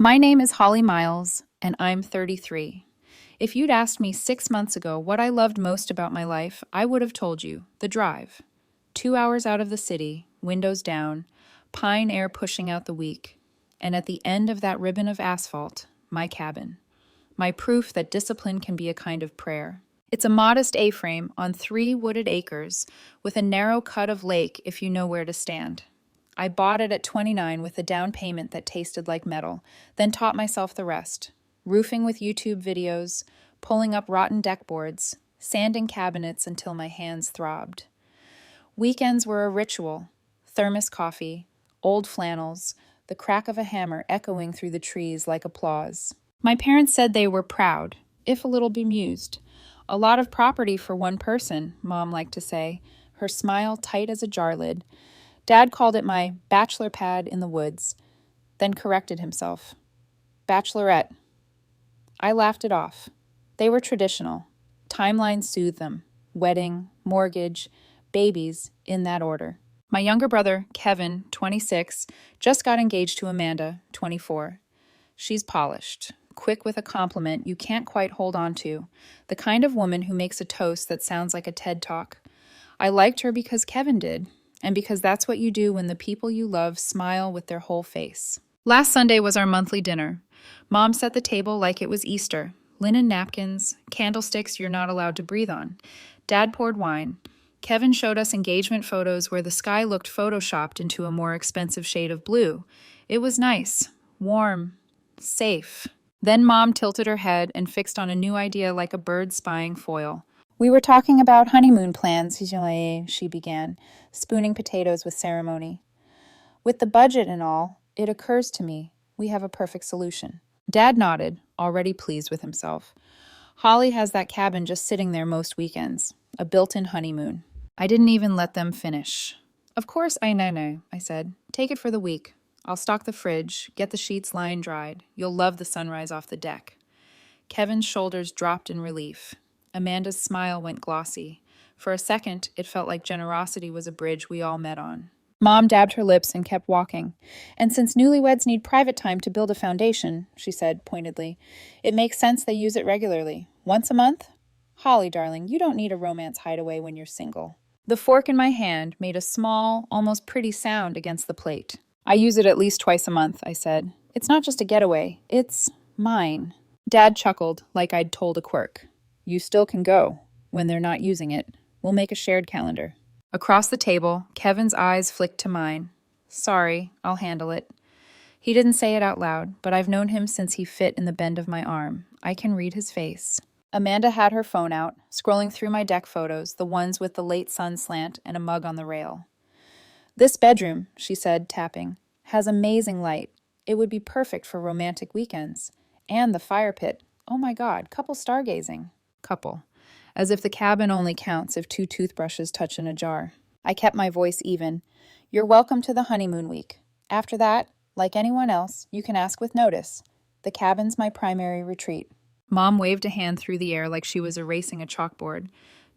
My name is Holly Miles, and I'm 33. If you'd asked me 6 months ago what I loved most about my life, I would have told you the drive. 2 hours out of the city, windows down, pine air pushing out the week, and at the end of that ribbon of asphalt, my cabin. My proof that discipline can be a kind of prayer. It's a modest A-frame on 3 wooded acres with a narrow cut of lake if you know where to stand. I bought it at 29 with a down payment that tasted like metal, then taught myself the rest. Roofing with YouTube videos, pulling up rotten deck boards, sanding cabinets until my hands throbbed. Weekends were a ritual. Thermos coffee, old flannels, the crack of a hammer echoing through the trees like applause. My parents said they were proud, if a little bemused. A lot of property for one person, Mom liked to say, her smile tight as a jar lid. Dad called it my bachelor pad in the woods, then corrected himself. Bachelorette. I laughed it off. They were traditional. Timelines soothed them. Wedding, mortgage, babies, in that order. My younger brother, Kevin, 26, just got engaged to Amanda, 24. She's polished, quick with a compliment you can't quite hold on to, the kind of woman who makes a toast that sounds like a TED Talk. I liked her because Kevin did, and because that's what you do when the people you love smile with their whole face. Last Sunday was our monthly dinner. Mom set the table like it was Easter. Linen napkins, candlesticks you're not allowed to breathe on. Dad poured wine. Kevin showed us engagement photos where the sky looked photoshopped into a more expensive shade of blue. It was nice, warm, safe. Then Mom tilted her head and fixed on a new idea like a bird spying foil. We were talking about honeymoon plans, she began, spooning potatoes with ceremony. With the budget and all, it occurs to me we have a perfect solution. Dad nodded, already pleased with himself. Holly has that cabin just sitting there most weekends, a built-in honeymoon. I didn't even let them finish. Of course I know, I said. Take it for the week. I'll stock the fridge, get the sheets line dried. You'll love the sunrise off the deck. Kevin's shoulders dropped in relief. Amanda's smile went glossy. For a second, it felt like generosity was a bridge we all met on. Mom dabbed her lips and kept walking. And since newlyweds need private time to build a foundation, she said pointedly, it makes sense they use it regularly. Once a month? Holly, darling, you don't need a romance hideaway when you're single. The fork in my hand made a small, almost pretty sound against the plate. I use it at least twice a month, I said. It's not just a getaway. It's mine. Dad chuckled like I'd told a quirk. You still can go. When they're not using it, we'll make a shared calendar. Across the table, Kevin's eyes flicked to mine. Sorry, I'll handle it. He didn't say it out loud, but I've known him since he fit in the bend of my arm. I can read his face. Amanda had her phone out, scrolling through my deck photos, the ones with the late sun slant and a mug on the rail. This bedroom, she said, tapping, has amazing light. It would be perfect for romantic weekends. And the fire pit. Oh my God, couple stargazing. Couple. As if the cabin only counts if 2 toothbrushes touch in a jar. I kept my voice even. You're welcome to the honeymoon week. After that, like anyone else, you can ask with notice. The cabin's my primary retreat. Mom waved a hand through the air like she was erasing a chalkboard.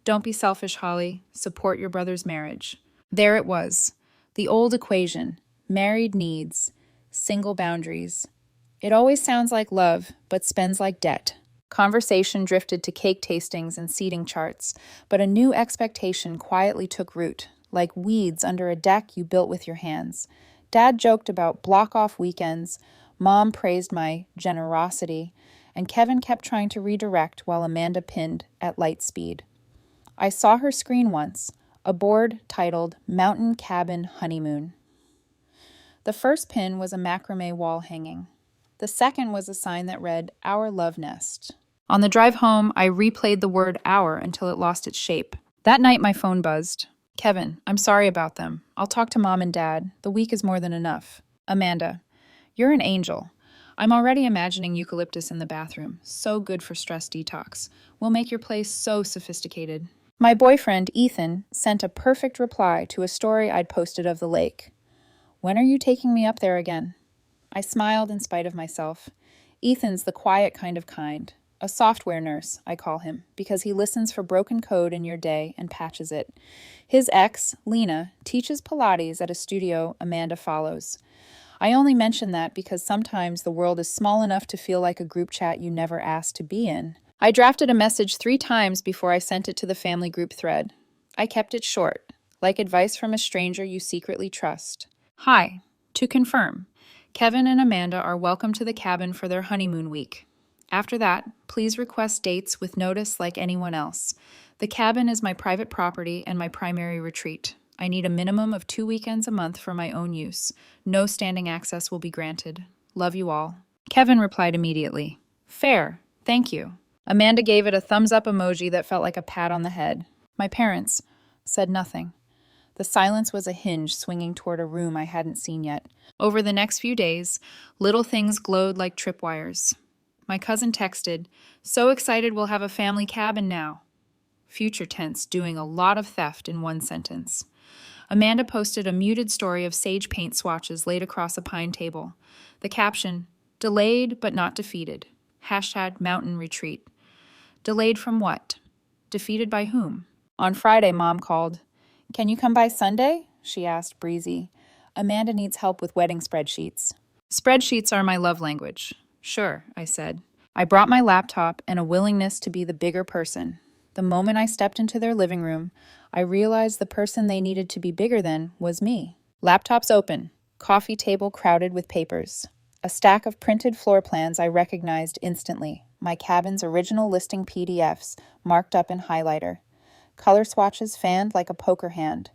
Don't be selfish, Holly. Support your brother's marriage. There it was. The old equation. Married needs. Single boundaries. It always sounds like love, but spends like debt. Conversation drifted to cake tastings and seating charts, but a new expectation quietly took root, like weeds under a deck you built with your hands. Dad joked about block-off weekends, Mom praised my generosity, and Kevin kept trying to redirect while Amanda pinned at light speed. I saw her screen once, a board titled Mountain Cabin Honeymoon. The first pin was a macrame wall hanging. The second was a sign that read, Our Love Nest. On the drive home, I replayed the word our until it lost its shape. That night, my phone buzzed. Kevin, I'm sorry about them. I'll talk to Mom and Dad. The week is more than enough. Amanda, you're an angel. I'm already imagining eucalyptus in the bathroom. So good for stress detox. We'll make your place so sophisticated. My boyfriend, Ethan, sent a perfect reply to a story I'd posted of the lake. When are you taking me up there again? I smiled in spite of myself. Ethan's the quiet kind of kind. A software nurse, I call him, because he listens for broken code in your day and patches it. His ex, Lena, teaches Pilates at a studio Amanda follows. I only mention that because sometimes the world is small enough to feel like a group chat you never asked to be in. I drafted a message 3 times before I sent it to the family group thread. I kept it short, like advice from a stranger you secretly trust. Hi. To confirm, Kevin and Amanda are welcome to the cabin for their honeymoon week. After that, please request dates with notice like anyone else. The cabin is my private property and my primary retreat. I need a minimum of 2 weekends a month for my own use. No standing access will be granted. Love you all. Kevin replied immediately. Fair. Thank you. Amanda gave it a thumbs up emoji that felt like a pat on the head. My parents said nothing. The silence was a hinge swinging toward a room I hadn't seen yet. Over the next few days, little things glowed like tripwires. My cousin texted, "So excited we'll have a family cabin now." Future tense, doing a lot of theft in one sentence. Amanda posted a muted story of sage paint swatches laid across a pine table. The caption, "Delayed but not defeated. Hashtag mountain retreat." Delayed from what? Defeated by whom? On Friday, Mom called. "Can you come by Sunday?" she asked, breezy. "Amanda needs help with wedding spreadsheets." Spreadsheets are my love language. Sure, I said. I brought my laptop and a willingness to be the bigger person. The moment I stepped into their living room, I realized the person they needed to be bigger than was me. Laptops open, coffee table crowded with papers. A stack of printed floor plans I recognized instantly, my cabin's original listing PDFs marked up in highlighter. Color swatches fanned like a poker hand.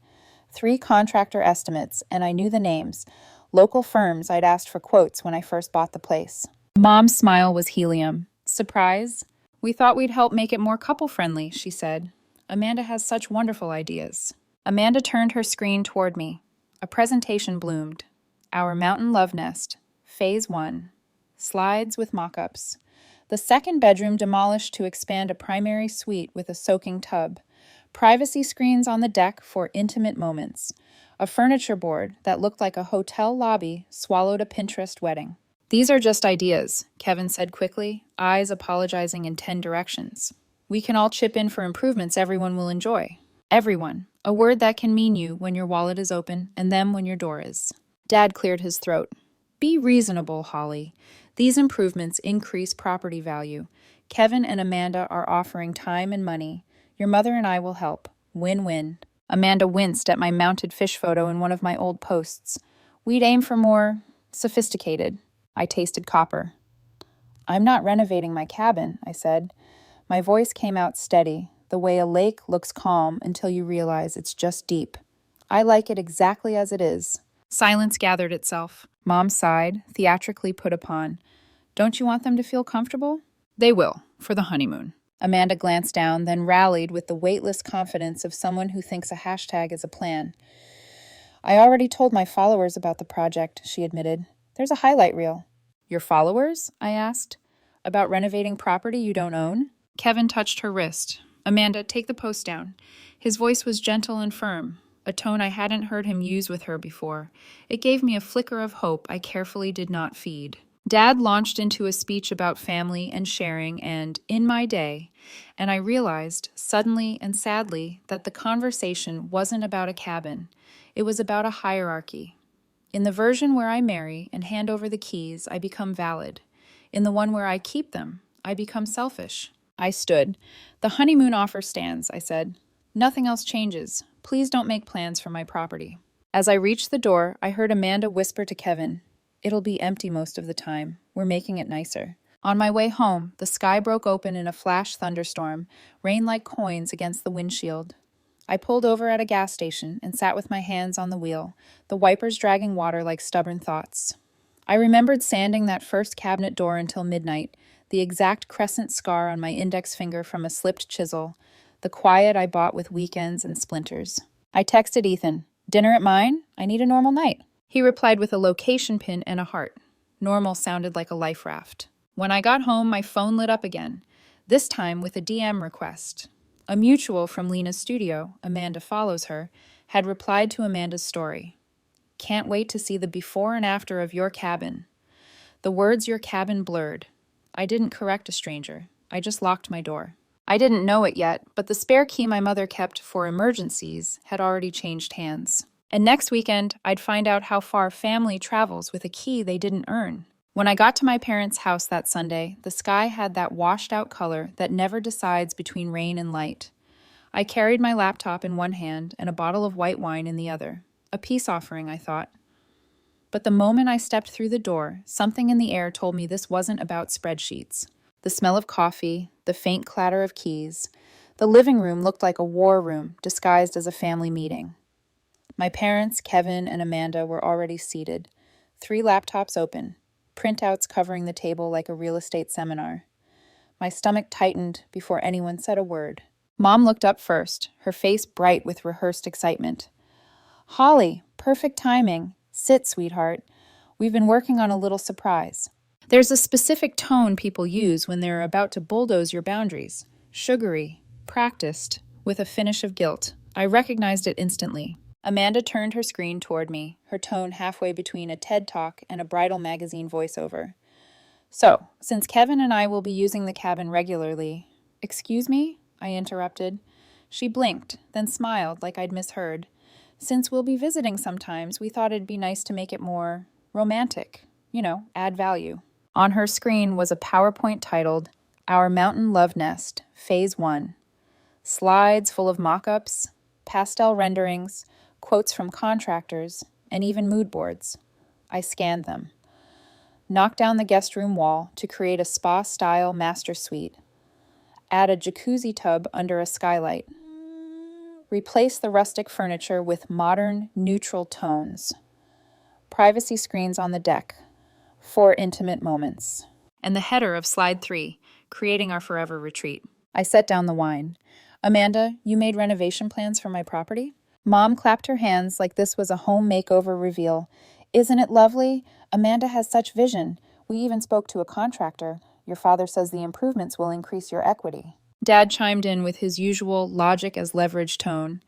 3 contractor estimates, and I knew the names. Local firms I'd asked for quotes when I first bought the place. Mom's smile was helium. Surprise? We thought we'd help make it more couple-friendly, she said. Amanda has such wonderful ideas. Amanda turned her screen toward me. A presentation bloomed. Our Mountain Love Nest, Phase 1. Slides with mock-ups. The second bedroom demolished to expand a primary suite with a soaking tub. Privacy screens on the deck for intimate moments. A furniture board that looked like a hotel lobby swallowed a Pinterest wedding. These are just ideas, Kevin said quickly, eyes apologizing in 10 directions. We can all chip in for improvements everyone will enjoy. Everyone, a word that can mean you when your wallet is open and them when your door is. Dad cleared his throat. Be reasonable, Holly. These improvements increase property value. Kevin and Amanda are offering time and money. Your mother and I will help. Win-win. Amanda winced at my mounted fish photo in one of my old posts. We'd aim for more sophisticated. I tasted copper. I'm not renovating my cabin, I said. My voice came out steady, the way a lake looks calm until you realize it's just deep. I like it exactly as it is. Silence gathered itself. Mom sighed, theatrically put upon. Don't you want them to feel comfortable? They will, for the honeymoon. Amanda glanced down, then rallied with the weightless confidence of someone who thinks a hashtag is a plan. I already told my followers about the project, she admitted. There's a highlight reel. Your followers? I asked. About renovating property you don't own? Kevin touched her wrist. Amanda, take the post down. His voice was gentle and firm, a tone I hadn't heard him use with her before. It gave me a flicker of hope I carefully did not feed. Dad launched into a speech about family and sharing and, in my day, and I realized, suddenly and sadly, that the conversation wasn't about a cabin. It was about a hierarchy. In the version where I marry and hand over the keys, I become valid. In the one where I keep them, I become selfish. I stood. The honeymoon offer stands, I said. Nothing else changes. Please don't make plans for my property. As I reached the door, I heard Amanda whisper to Kevin, It'll be empty most of the time. We're making it nicer. On my way home, the sky broke open in a flash thunderstorm, rain like coins against the windshield. I pulled over at a gas station and sat with my hands on the wheel, the wipers dragging water like stubborn thoughts. I remembered sanding that first cabinet door until midnight, the exact crescent scar on my index finger from a slipped chisel, the quiet I bought with weekends and splinters. I texted Ethan, dinner at mine? I need a normal night. He replied with a location pin and a heart. Normal sounded like a life raft. When I got home, my phone lit up again, this time with a DM request. A mutual from Lena's studio, Amanda follows her, had replied to Amanda's story. Can't wait to see the before and after of your cabin. The words your cabin blurred. I didn't correct a stranger. I just locked my door. I didn't know it yet, but the spare key my mother kept for emergencies had already changed hands. And next weekend, I'd find out how far family travels with a key they didn't earn. When I got to my parents' house that Sunday, the sky had that washed-out color that never decides between rain and light. I carried my laptop in one hand and a bottle of white wine in the other. A peace offering, I thought. But the moment I stepped through the door, something in the air told me this wasn't about spreadsheets. The smell of coffee, the faint clatter of keys. The living room looked like a war room disguised as a family meeting. My parents, Kevin and Amanda, were already seated. 3 laptops open, printouts covering the table like a real estate seminar. My stomach tightened before anyone said a word. Mom looked up first, her face bright with rehearsed excitement. "Holly, perfect timing. Sit, sweetheart. We've been working on a little surprise." There's a specific tone people use when they're about to bulldoze your boundaries. Sugary, practiced, with a finish of guilt. I recognized it instantly. Amanda turned her screen toward me, her tone halfway between a TED Talk and a bridal magazine voiceover. "So, since Kevin and I will be using the cabin regularly—" "Excuse me?" I interrupted. She blinked, then smiled like I'd misheard. "Since we'll be visiting sometimes, we thought it'd be nice to make it more romantic. Add value." On her screen was a PowerPoint titled, "Our Mountain Love Nest, Phase 1. Slides full of mock-ups, pastel renderings, quotes from contractors, and even mood boards. I scanned them. Knock down the guest room wall to create a spa-style master suite. Add a jacuzzi tub under a skylight. Replace the rustic furniture with modern, neutral tones. Privacy screens on the deck. 4 intimate moments." And the header of slide 3, creating our forever retreat. I set down the wine. "Amanda, you made renovation plans for my property?" Mom clapped her hands like this was a home makeover reveal. "Isn't it lovely? Amanda has such vision. We even spoke to a contractor. Your father says the improvements will increase your equity." Dad chimed in with his usual logic as leverage tone.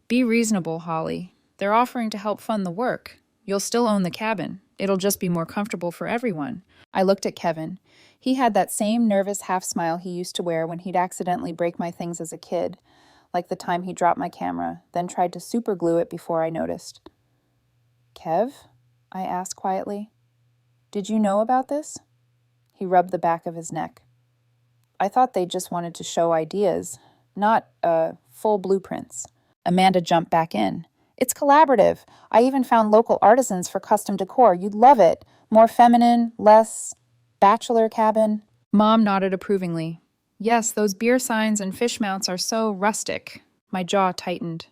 "Be reasonable, Holly. They're offering to help fund the work. You'll still own the cabin. It'll just be more comfortable for everyone." I looked at Kevin. He had that same nervous half smile he used to wear when he'd accidentally break my things as a kid, like the time he dropped my camera, then tried to superglue it before I noticed. "Kev?" I asked quietly. "Did you know about this?" He rubbed the back of his neck. "I thought they just wanted to show ideas, not, full blueprints." Amanda jumped back in. "It's collaborative. I even found local artisans for custom decor. You'd love it. More feminine, less bachelor cabin." Mom nodded approvingly. "Yes, those beer signs and fish mounts are so rustic." My jaw tightened.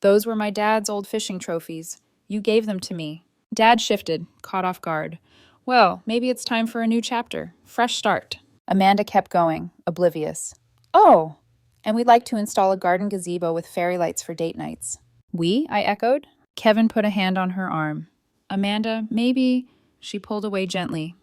"Those were my dad's old fishing trophies. You gave them to me." Dad shifted, caught off guard. "Well, maybe it's time for a new chapter. Fresh start." Amanda kept going, oblivious. "Oh, and we'd like to install a garden gazebo with fairy lights for date nights." "We?" I echoed. Kevin put a hand on her arm. "Amanda, maybe—" She pulled away gently.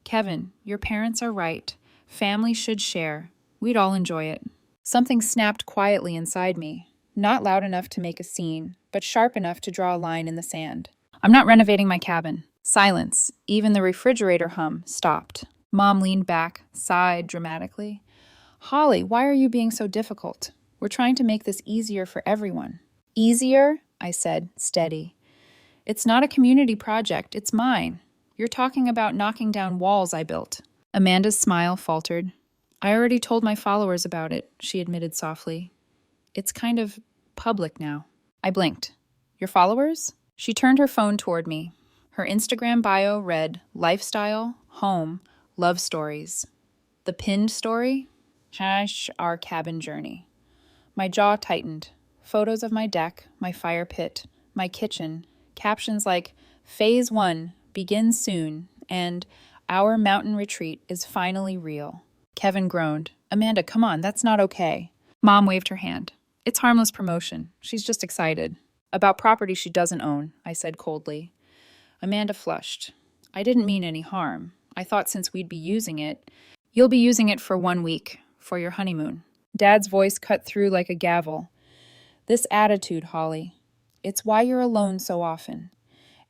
"Kevin, your parents are right. Family should share. We'd all enjoy it." Something snapped quietly inside me, not loud enough to make a scene, but sharp enough to draw a line in the sand. "I'm not renovating my cabin." Silence, even the refrigerator hum, stopped. Mom leaned back, sighed dramatically. "Holly, why are you being so difficult? We're trying to make this easier for everyone." "Easier?" I said, steady. "It's not a community project, it's mine. You're talking about knocking down walls I built." Amanda's smile faltered. "I already told my followers about it," she admitted softly. "It's kind of public now." I blinked. "Your followers?" She turned her phone toward me. Her Instagram bio read, "Lifestyle, home, love stories." The pinned story? Our cabin journey. My jaw tightened. Photos of my deck, my fire pit, my kitchen, captions like, "Phase 1, begins soon," and "Our mountain retreat is finally real." Kevin groaned. "Amanda, come on, that's not okay." Mom waved her hand. "It's harmless promotion. She's just excited." "About property she doesn't own," I said coldly. Amanda flushed. "I didn't mean any harm. I thought since we'd be using it—" "You'll be using it for 1 week, for your honeymoon." Dad's voice cut through like a gavel. "This attitude, Holly. It's why you're alone so often.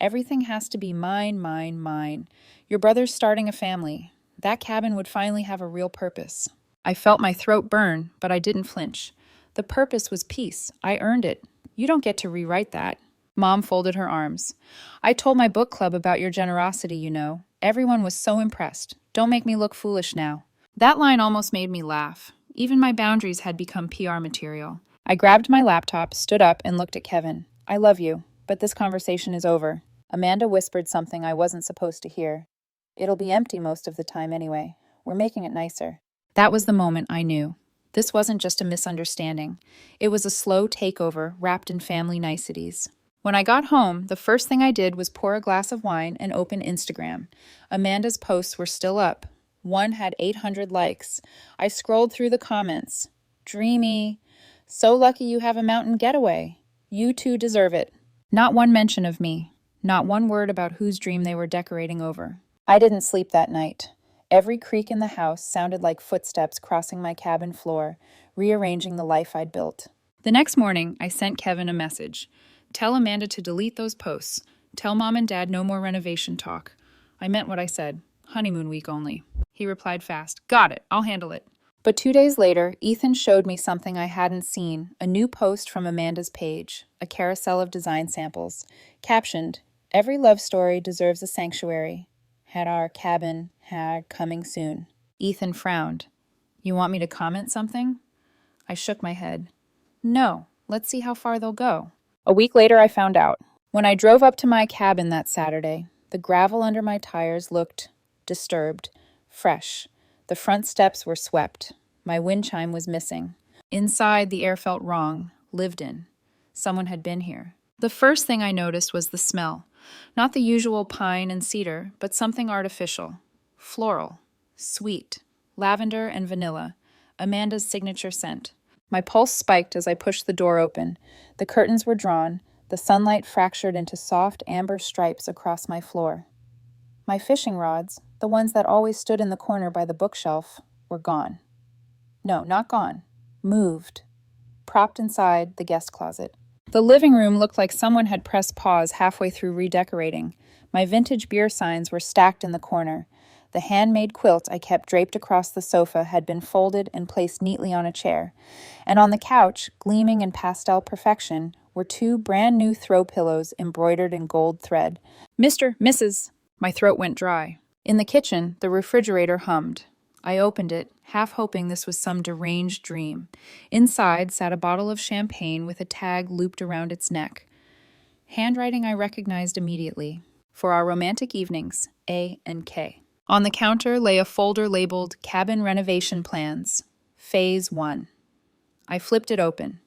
Everything has to be mine, mine, mine. Your brother's starting a family. That cabin would finally have a real purpose." I felt my throat burn, but I didn't flinch. The purpose was peace. I earned it. You don't get to rewrite that. Mom folded her arms. I told my book club about your generosity, you know. Everyone was so impressed. Don't make me look foolish now. That line almost made me laugh. Even my boundaries had become PR material. I grabbed my laptop, stood up, and looked at Kevin. I love you, but this conversation is over. Amanda whispered something I wasn't supposed to hear. It'll be empty most of the time anyway. We're making it nicer. That was the moment I knew. This wasn't just a misunderstanding. It was a slow takeover wrapped in family niceties. When I got home, the first thing I did was pour a glass of wine and open Instagram. Amanda's posts were still up. One had 800 likes. I scrolled through the comments. Dreamy. So lucky you have a mountain getaway. You two deserve it. Not one mention of me. Not one word about whose dream they were decorating over. I didn't sleep that night. Every creak in the house sounded like footsteps crossing my cabin floor, rearranging the life I'd built. The next morning, I sent Kevin a message. Tell Amanda to delete those posts. Tell Mom and Dad no more renovation talk. I meant what I said. Honeymoon week only. He replied fast. Got it. I'll handle it. But 2 days later, Ethan showed me something I hadn't seen, a new post from Amanda's page, a carousel of design samples, captioned, "Every love story deserves a sanctuary. Had our cabin, had coming soon." Ethan frowned. You want me to comment something? I shook my head. No, let's see how far they'll go. A week later, I found out. When I drove up to my cabin that Saturday, the gravel under my tires looked disturbed, fresh. The front steps were swept. My wind chime was missing. Inside, the air felt wrong, lived in. Someone had been here. The first thing I noticed was the smell. Not the usual pine and cedar, but something artificial. Floral. Sweet. Lavender and vanilla. Amanda's signature scent. My pulse spiked as I pushed the door open. The curtains were drawn. The sunlight fractured into soft amber stripes across my floor. My fishing rods, the ones that always stood in the corner by the bookshelf, were gone. No, not gone. Moved. Propped inside the guest closet. The living room looked like someone had pressed pause halfway through redecorating. My vintage beer signs were stacked in the corner. The handmade quilt I kept draped across the sofa had been folded and placed neatly on a chair. And on the couch, gleaming in pastel perfection, were 2 brand new throw pillows embroidered in gold thread. Mr., Mrs. My throat went dry. In the kitchen, the refrigerator hummed. I opened it, half hoping this was some deranged dream. Inside sat a bottle of champagne with a tag looped around its neck. Handwriting I recognized immediately. For our romantic evenings, A and K. On the counter lay a folder labeled Cabin Renovation Plans, Phase 1. I flipped it open.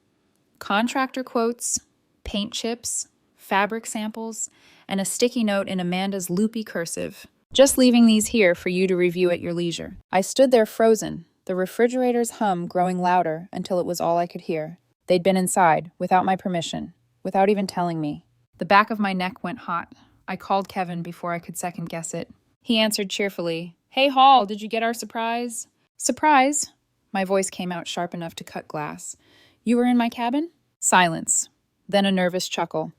Contractor quotes, paint chips, fabric samples, and a sticky note in Amanda's loopy cursive. Just leaving these here for you to review at your leisure. I stood there frozen, the refrigerator's hum growing louder until it was all I could hear. They'd been inside, without my permission, without even telling me. The back of my neck went hot. I called Kevin before I could second guess it. He answered cheerfully, "Hey, Hall, did you get our surprise?" "Surprise?" My voice came out sharp enough to cut glass. "You were in my cabin?" Silence. Then a nervous chuckle.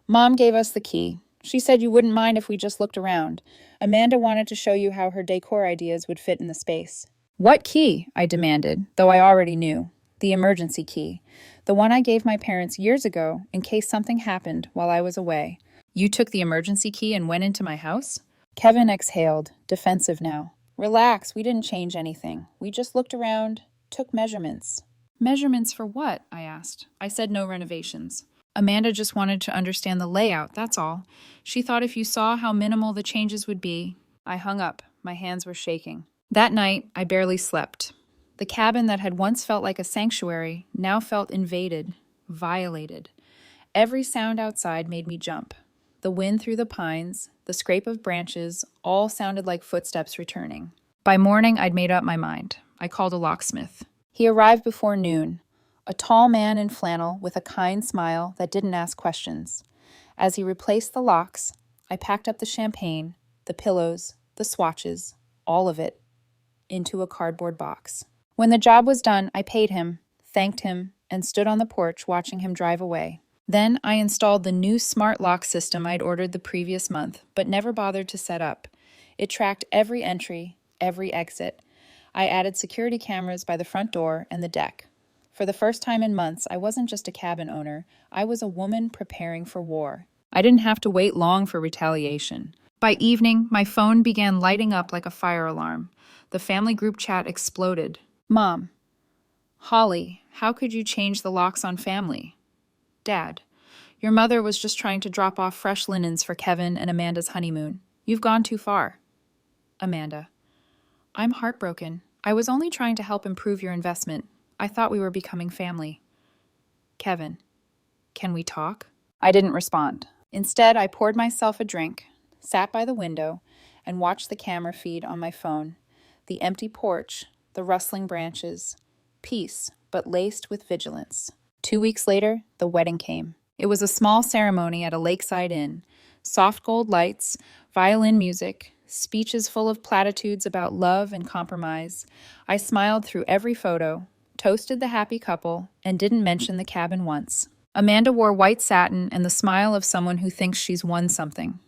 "Mom gave us the key. She said you wouldn't mind if we just looked around. Amanda wanted to show you how her decor ideas would fit in the space." "What key?" I demanded, though I already knew. The emergency key. The one I gave my parents years ago in case something happened while I was away. "You took the emergency key and went into my house?" Kevin exhaled, defensive now. "Relax, we didn't change anything. We just looked around, took measurements." "Measurements for what?" I asked. I said no renovations. Amanda just wanted to understand the layout, that's all. She thought if you saw how minimal the changes would be. I hung up. My hands were shaking. That night, I barely slept. The cabin that had once felt like a sanctuary now felt invaded, violated. Every sound outside made me jump. The wind through the pines, the scrape of branches, all sounded like footsteps returning. By morning, I'd made up my mind. I called a locksmith. He arrived before noon, a tall man in flannel with a kind smile that didn't ask questions. As he replaced the locks, I packed up the champagne, the pillows, the swatches, all of it, into a cardboard box. When the job was done, I paid him, thanked him, and stood on the porch watching him drive away. Then I installed the new smart lock system I'd ordered the previous month, but never bothered to set up. It tracked every entry, every exit. I added security cameras by the front door and the deck. For the first time in months, I wasn't just a cabin owner, I was a woman preparing for war. I didn't have to wait long for retaliation. By evening, my phone began lighting up like a fire alarm. The family group chat exploded. Mom, Holly, how could you change the locks on family? Dad, your mother was just trying to drop off fresh linens for Kevin and Amanda's honeymoon. You've gone too far. Amanda, I'm heartbroken. I was only trying to help improve your investment. I thought we were becoming family. Kevin, can we talk? I didn't respond. Instead, I poured myself a drink, sat by the window, and watched the camera feed on my phone. The empty porch, the rustling branches. Peace, but laced with vigilance. 2 weeks later, the wedding came. It was a small ceremony at a lakeside inn. Soft gold lights, violin music, speeches full of platitudes about love and compromise. I smiled through every photo, toasted the happy couple, and didn't mention the cabin once. Amanda wore white satin and the smile of someone who thinks she's won something.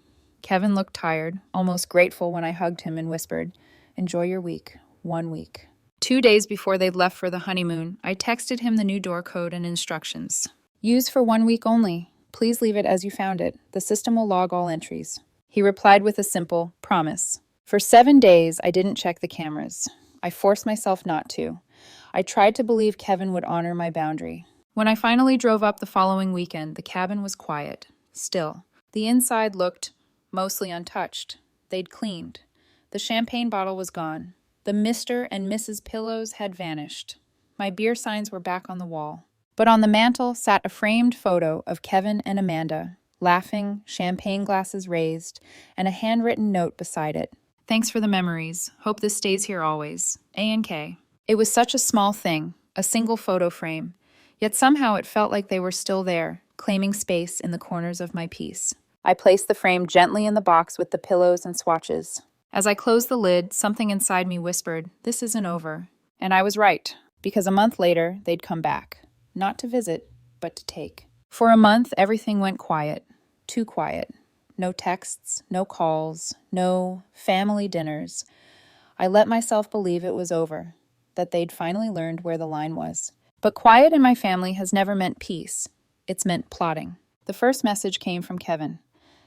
Kevin looked tired, almost grateful when I hugged him and whispered, "Enjoy your week, 1 week." 2 days before they'd left for the honeymoon, I texted him the new door code and instructions. Use for 1 week only. Please leave it as you found it. The system will log all entries. He replied with a simple promise. For 7 days, I didn't check the cameras. I forced myself not to. I tried to believe Kevin would honor my boundary. When I finally drove up the following weekend, the cabin was quiet, still. The inside looked mostly untouched. They'd cleaned. The champagne bottle was gone. The Mr. and Mrs. pillows had vanished. My beer signs were back on the wall. But on the mantel sat a framed photo of Kevin and Amanda, laughing, champagne glasses raised, and a handwritten note beside it. Thanks for the memories. Hope this stays here always. A&K. It was such a small thing, a single photo frame. Yet somehow it felt like they were still there, claiming space in the corners of my piece. I placed the frame gently in the box with the pillows and swatches. As I closed the lid, something inside me whispered, "This isn't over." And I was right, because a month later, they'd come back. Not to visit, but to take. For a month, everything went quiet. Too quiet. No texts, no calls, no family dinners. I let myself believe it was over, that they'd finally learned where the line was. But quiet in my family has never meant peace. It's meant plotting. The first message came from Kevin.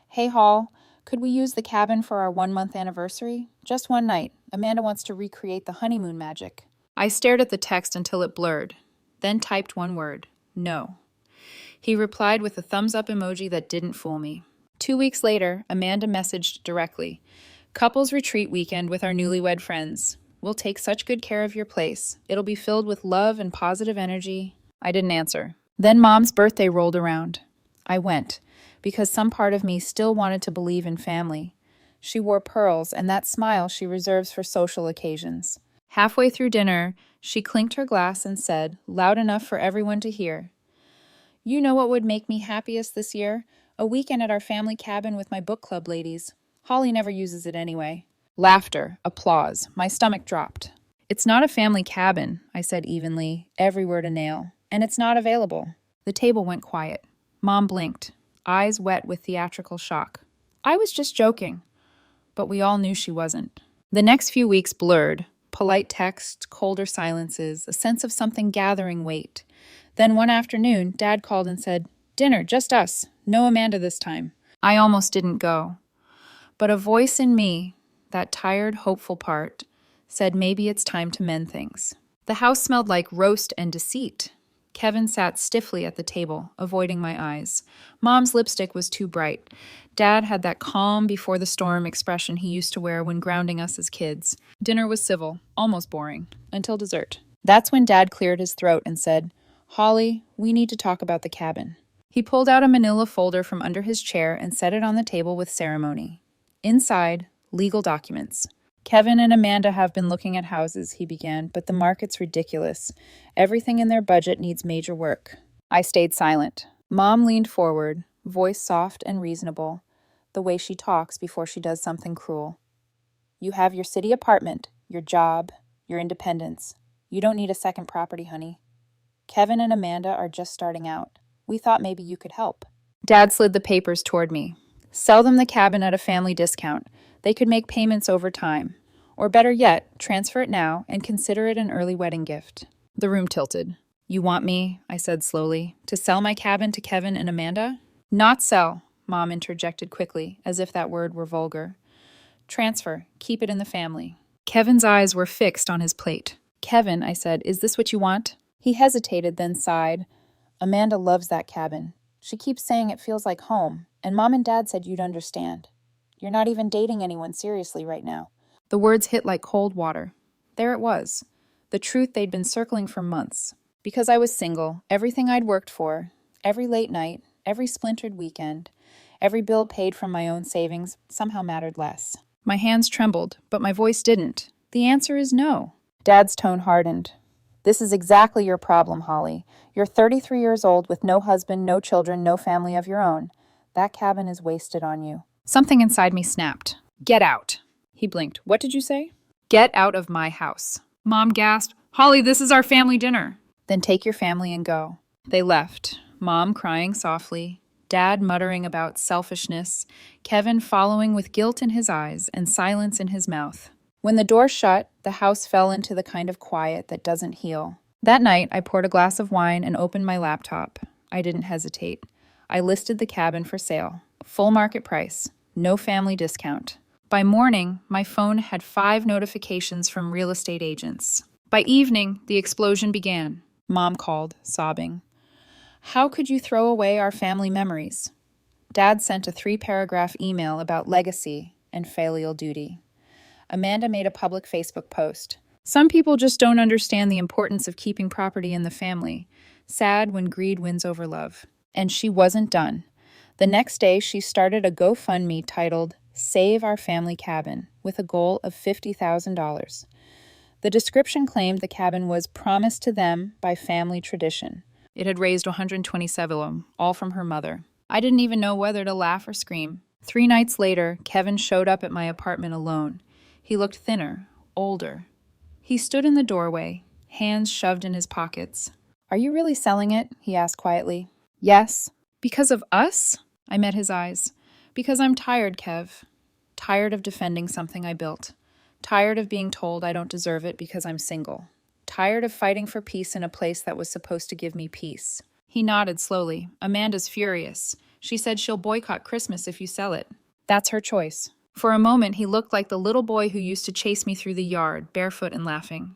"Hey, Hall, could we use the cabin for our 1-month anniversary? Just one night. Amanda wants to recreate the honeymoon magic." I stared at the text until it blurred, then typed one word, "No." He replied with a thumbs-up emoji that didn't fool me. 2 weeks later, Amanda messaged directly, "Couples retreat weekend with our newlywed friends. We'll take such good care of your place. It'll be filled with love and positive energy." I didn't answer. Then Mom's birthday rolled around. I went, because some part of me still wanted to believe in family. She wore pearls and that smile she reserves for social occasions. Halfway through dinner, she clinked her glass and said, loud enough for everyone to hear, "You know what would make me happiest this year? A weekend at our family cabin with my book club ladies. Holly never uses it anyway." Laughter, applause. My stomach dropped. "It's not a family cabin," I said evenly, every word a nail. "And it's not available." The table went quiet. Mom blinked, eyes wet with theatrical shock. I was just joking, but we all knew she wasn't. The next few weeks blurred. Polite texts, colder silences, a sense of something gathering weight. Then one afternoon, Dad called and said, "Dinner, just us. No Amanda this time." I almost didn't go. But a voice in me, that tired, hopeful part, said maybe it's time to mend things. The house smelled like roast and deceit. Kevin sat stiffly at the table, avoiding my eyes. Mom's lipstick was too bright. Dad had that calm before the storm expression he used to wear when grounding us as kids. Dinner was civil, almost boring, until dessert. That's when Dad cleared his throat and said, "Holly, we need to talk about the cabin." He pulled out a manila folder from under his chair and set it on the table with ceremony. Inside, legal documents. "Kevin and Amanda have been looking at houses," he began, "but the market's ridiculous. Everything in their budget needs major work." I stayed silent. Mom leaned forward, voice soft and reasonable, the way she talks before she does something cruel. "You have your city apartment, your job, your independence. You don't need a second property, honey. Kevin and Amanda are just starting out. We thought maybe you could help." Dad slid the papers toward me. "Sell them the cabin at a family discount. They could make payments over time. Or better yet, transfer it now and consider it an early wedding gift." The room tilted. You want me, I said slowly, to sell my cabin to Kevin and Amanda? Not sell, Mom interjected quickly, as if that word were vulgar. Transfer, keep it in the family. Kevin's eyes were fixed on his plate. Kevin, I said, is this what you want? He hesitated, then sighed. Amanda loves that cabin. She keeps saying it feels like home, and Mom and Dad said you'd understand. You're not even dating anyone seriously right now. The words hit like cold water. There it was. The truth they'd been circling for months. Because I was single, everything I'd worked for, every late night, every splintered weekend, every bill paid from my own savings somehow mattered less. My hands trembled, but my voice didn't. The answer is no. Dad's tone hardened. This is exactly your problem, Holly. You're 33 years old with no husband, no children, no family of your own. That cabin is wasted on you. Something inside me snapped. Get out. He blinked. What did you say? Get out of my house. Mom gasped. Holly, this is our family dinner. Then take your family and go. They left, Mom crying softly, Dad muttering about selfishness, Kevin following with guilt in his eyes and silence in his mouth. When the door shut, the house fell into the kind of quiet that doesn't heal. That night, I poured a glass of wine and opened my laptop. I didn't hesitate. I listed the cabin for sale. Full market price. No family discount. By morning, my phone had 5 notifications from real estate agents. By evening, the explosion began. Mom called, sobbing. How could you throw away our family memories? Dad sent a 3-paragraph email about legacy and filial duty. Amanda made a public Facebook post. Some people just don't understand the importance of keeping property in the family. Sad when greed wins over love. And she wasn't done. The next day, she started a GoFundMe titled Save Our Family Cabin with a goal of $50,000. The description claimed the cabin was promised to them by family tradition. It had raised $127, all from her mother. I didn't even know whether to laugh or scream. 3 nights later, Kevin showed up at my apartment alone. He looked thinner, older. He stood in the doorway, hands shoved in his pockets. Are you really selling it? He asked quietly. Yes. Because of us? I met his eyes. Because I'm tired, Kev. Tired of defending something I built. Tired of being told I don't deserve it because I'm single. Tired of fighting for peace in a place that was supposed to give me peace. He nodded slowly. Amanda's furious. She said she'll boycott Christmas if you sell it. That's her choice. For a moment, he looked like the little boy who used to chase me through the yard, barefoot and laughing.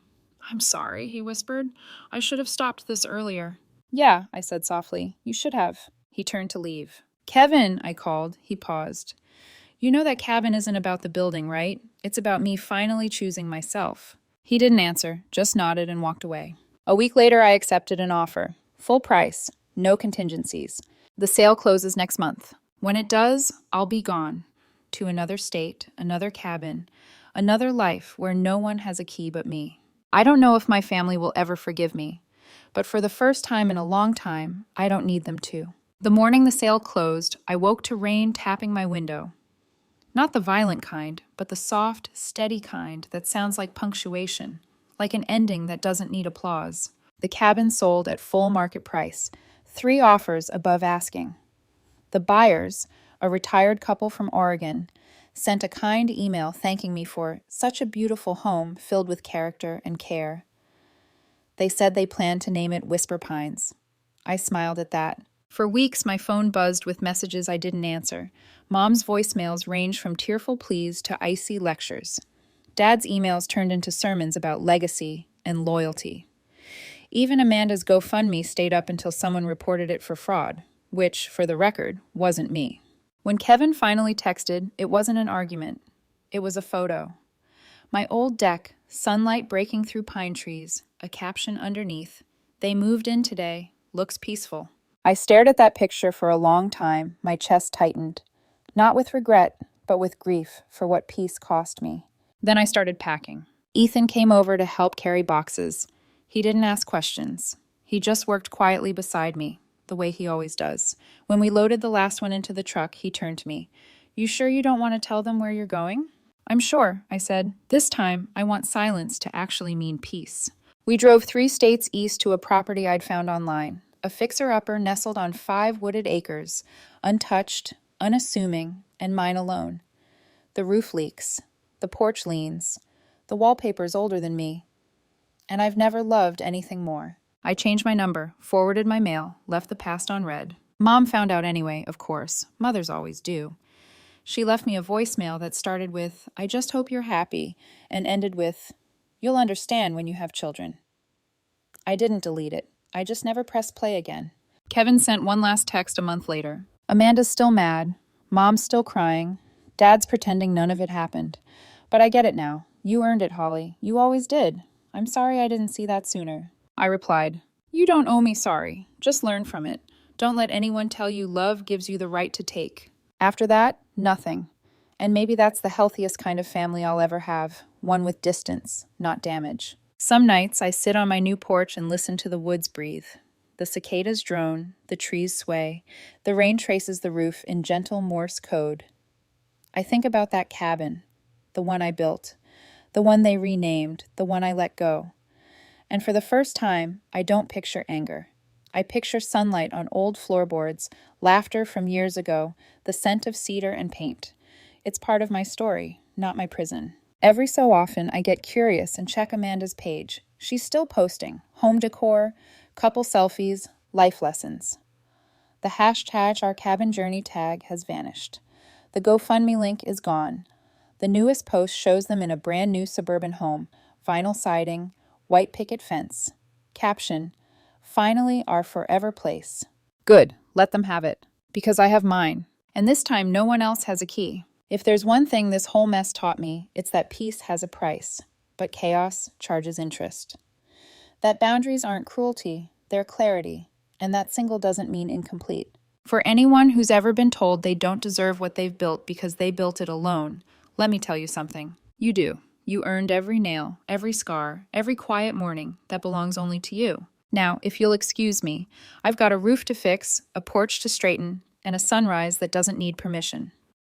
I'm sorry, he whispered. I should have stopped this earlier. Yeah, I said softly. You should have. He turned to leave. Kevin, I called. He paused. You know that cabin isn't about the building, right? It's about me finally choosing myself. He didn't answer, just nodded and walked away. A week later, I accepted an offer. Full price, no contingencies. The sale closes next month. When it does, I'll be gone. To another state, another cabin, another life where no one has a key but me. I don't know if my family will ever forgive me, but for the first time in a long time, I don't need them to. The morning the sale closed, I woke to rain tapping my window. Not the violent kind, but the soft, steady kind that sounds like punctuation, like an ending that doesn't need applause. The cabin sold at full market price, 3 offers above asking. The buyers, a retired couple from Oregon, sent a kind email thanking me for such a beautiful home filled with character and care. They said they planned to name it Whisper Pines. I smiled at that. For weeks, my phone buzzed with messages I didn't answer. Mom's voicemails ranged from tearful pleas to icy lectures. Dad's emails turned into sermons about legacy and loyalty. Even Amanda's GoFundMe stayed up until someone reported it for fraud, which, for the record, wasn't me. When Kevin finally texted, it wasn't an argument. It was a photo. My old deck, sunlight breaking through pine trees, a caption underneath, "They moved in today, looks peaceful." I stared at that picture for a long time, my chest tightened. Not with regret, but with grief for what peace cost me. Then I started packing. Ethan came over to help carry boxes. He didn't ask questions. He just worked quietly beside me, the way he always does. When we loaded the last one into the truck, he turned to me. You sure you don't want to tell them where you're going? I'm sure, I said. This time, I want silence to actually mean peace. We drove 3 states east to a property I'd found online. A fixer-upper nestled on 5 wooded acres, untouched, unassuming, and mine alone. The roof leaks. The porch leans. The wallpaper's older than me. And I've never loved anything more. I changed my number, forwarded my mail, left the past on read. Mom found out anyway, of course. Mothers always do. She left me a voicemail that started with, "I just hope you're happy," and ended with, "You'll understand when you have children." I didn't delete it. I just never pressed play again. Kevin sent one last text a month later. "Amanda's still mad. Mom's still crying. Dad's pretending none of it happened. But I get it now. You earned it, Holly. You always did. I'm sorry I didn't see that sooner." I replied, "You don't owe me sorry. Just learn from it. Don't let anyone tell you love gives you the right to take." After that, nothing. And maybe that's the healthiest kind of family I'll ever have, one with distance, not damage. Some nights I sit on my new porch and listen to the woods breathe. The cicadas drone, the trees sway, the rain traces the roof in gentle Morse code. I think about that cabin, the one I built, the one they renamed, the one I let go. And for the first time, I don't picture anger. I picture sunlight on old floorboards, laughter from years ago, the scent of cedar and paint. It's part of my story, not my prison. Every so often, I get curious and check Amanda's page. She's still posting home decor, couple selfies, life lessons. The hashtag Our Cabin Journey tag has vanished. The GoFundMe link is gone. The newest post shows them in a brand new suburban home, vinyl siding, white picket fence. Caption, "Finally our forever place." Good, let them have it, because I have mine. And this time no one else has a key. If there's one thing this whole mess taught me, it's that peace has a price, but chaos charges interest. That boundaries aren't cruelty, they're clarity, and that single doesn't mean incomplete. For anyone who's ever been told they don't deserve what they've built because they built it alone, let me tell you something. You do. You earned every nail, every scar, every quiet morning that belongs only to you. Now, if you'll excuse me, I've got a roof to fix, a porch to straighten, and a sunrise that doesn't need permission.